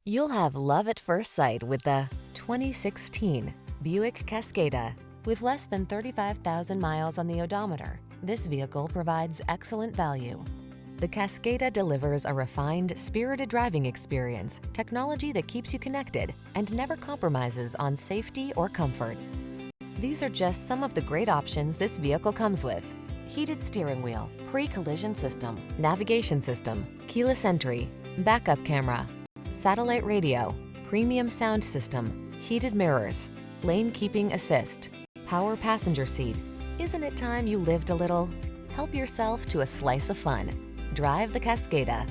You'll have love at first sight with the 2016 Buick Cascada. With less than 35,000 miles on the odometer, this vehicle provides excellent value. The Cascada delivers a refined, spirited driving experience, technology that keeps you connected, and never compromises on safety or comfort. These are just some of the great options this vehicle comes with: heated steering wheel, pre-collision system, navigation system, keyless entry, backup camera, satellite radio, premium sound system, heated mirrors, lane keeping assist, power passenger seat. Isn't it time you lived a little? Help yourself to a slice of fun. Drive the Cascada.